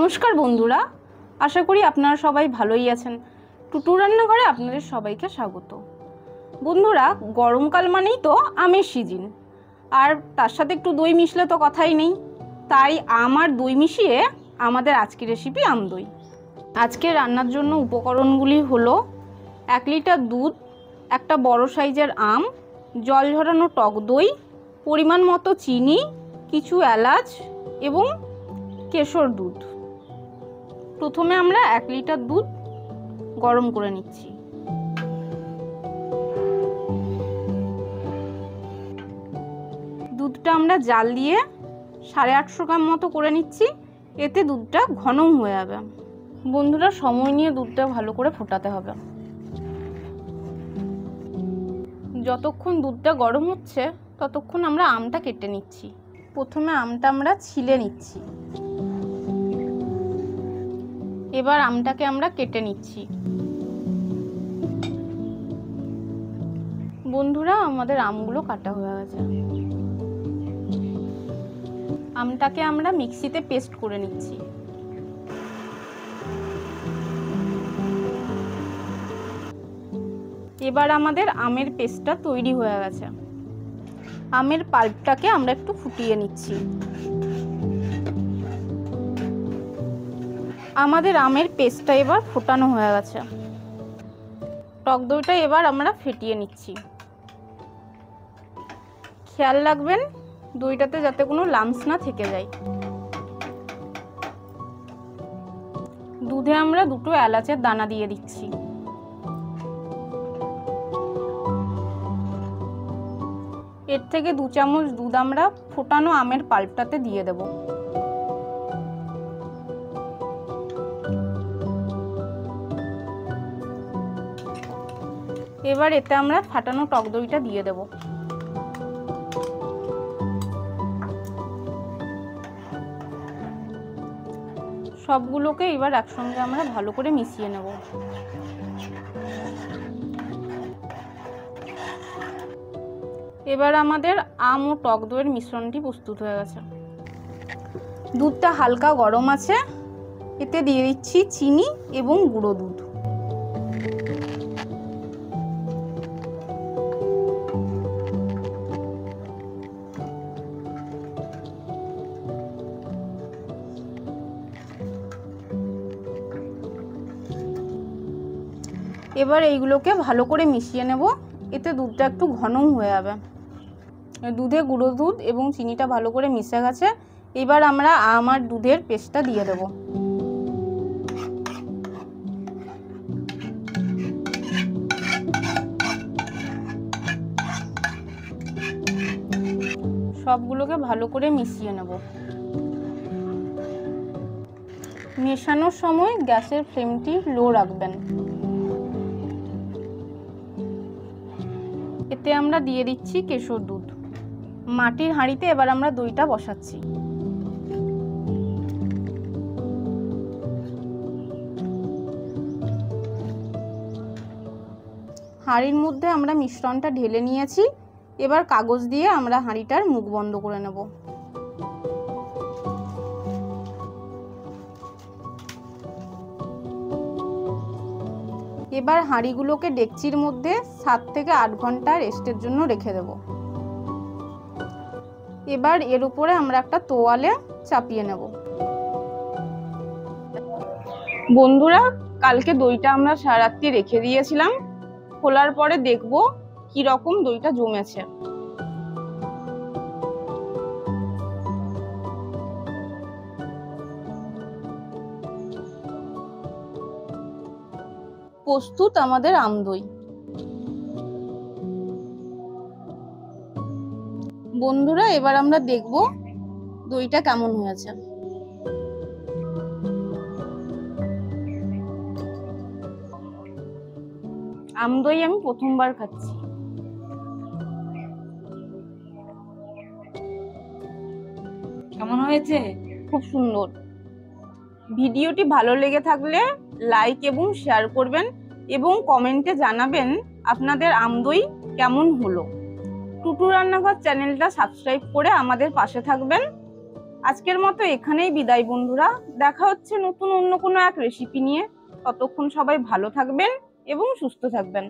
নমস্কার বন্ধুরা, আশা করি আপনারা সবাই ভালোই আছেন। টুটু রান্নাঘরে আপনাদের সবাইকে স্বাগত। বন্ধুরা, গরমকাল মানেই তো আমের সিজন, আর তার সাথে একটু দই মিশলে তো কথাই নেই। তাই আম আর দই মিশিয়ে আমাদের আজকের রেসিপি আম দই। আজকে রান্নার জন্য উপকরণগুলি হলো 1 লিটার দুধ, একটা বড় সাইজের আম, জল ঝরানো টক দই, পরিমাণ মতো চিনি, কিছু এলাচ এবং কেশর দুধ। প্রথমে আমরা 1 লিটার দুধ গরম করে নিচ্ছি। দুধটা আমরা জাল দিয়ে 850 গ্রাম মতো করে নিচ্ছি, এতে দুধটা ঘন হয়ে যাবে। বন্ধুরা, সময় নিয়ে দুধটা ভালো করে ফোটাতে হবে। যতক্ষণ দুধটা গরম হচ্ছে ততক্ষণ আমরা আমটা কেটে নিচ্ছি। প্রথমে আমটা আমরা ছিলে নিচ্ছি। এবার আমটাকে আমরা কেটে নিচ্ছি। বন্ধুরা, আমাদের আমগুলো কাটা হয়ে গেছে। আমটাকে আমরা মিক্সিতে পেস্ট করে নিচ্ছি। এবার আমাদের আমের পেস্টটা তৈরি হয়ে গেছে। আমের পাল্পটাকে আমরা একটু ফুটিয়ে নিচ্ছি। আমাদের আমের পেস্টটা এবার ফোটানো হয়ে গেছে। টক দইটা এবার আমরা ফেটিয়ে নিচ্ছি। খেয়াল রাখবেন দইটাতে যাতে কোনো লাম্পস না থেকে যায়। দুধে আমরা 2টো এলাচের দানা দিয়ে দিচ্ছি। এর থেকে 2 চামচ দুধ আমরা ফোটানো আমের পাল্পটাতে দিয়ে দেব। এবার এতে আমরা ফাটানো টক দইটা দিয়ে দেব। সবগুলোকে এবার একসঙ্গে আমরা ভালো করে মিশিয়ে নেব। এবার আমাদের আম ও টক দইয়ের মিশ্রণটি প্রস্তুত হয়ে গেছে। দুধটা হালকা গরম আছে, এতে দিয়ে দিচ্ছি চিনি এবং গুঁড়ো দুধ। এবার এইগুলোকে ভালো করে মিশিয়ে নেব, এতে দুধটা একটু ঘন হয়ে যাবে। দুধে গুঁড়ো দুধ এবং চিনিটা ভালো করে মিশে গেছে। এবার আমরা আম আর দুধের পেস্টটা দিয়ে দেব। সবগুলোকে ভালো করে মিশিয়ে নেব। মেশানোর সময় গ্যাসের ফ্লেমটি লো রাখবেন। এতে আমরা দিয়ে দিচ্ছি কেশর দুধ। মাটির হাঁড়িতে এবার আমরা দইটা বসাচ্ছি। হাঁড়ির মধ্যে আমরা মিশ্রণটা ঢেলে নিয়েছি। এবার কাগজ দিয়ে আমরা হাঁড়িটার মুখ বন্ধ করে নেব। এবার হাঁড়িগুলোকে ডেকচির মধ্যে 7 থেকে 8 ঘন্টা রেস্টের জন্য রেখে দেব। এবার এর উপরে আমরা একটা তোয়ালে চাপিয়ে নেব। বন্ধুরা, কালকে দইটা আমরা সারা রাত্রি রেখে দিয়েছিলাম। খোলার পরে দেখব কি রকম দইটা জমেছে। প্রস্তুত আমাদের আম দই। বন্ধুরা, এবার আমরা দেখব দইটা কেমন হয়েছে। আম দই আমি প্রথমবার খাচ্ছি। কেমন হয়েছে? খুব সুন্দর। ভিডিওটি ভালো লেগে থাকলে লাইক এবং শেয়ার করবেন এবং কমেন্টে জানাবেন আপনাদের আম দই কেমন হলো। টুটু রান্নাঘর চ্যানেলটা সাবস্ক্রাইব করে আমাদের পাশে থাকবেন। আজকের মতো এখানেই বিদায় বন্ধুরা। দেখা হচ্ছে নতুন অন্য কোনো এক রেসিপি নিয়ে। ততক্ষণ সবাই ভালো থাকবেন এবং সুস্থ থাকবেন।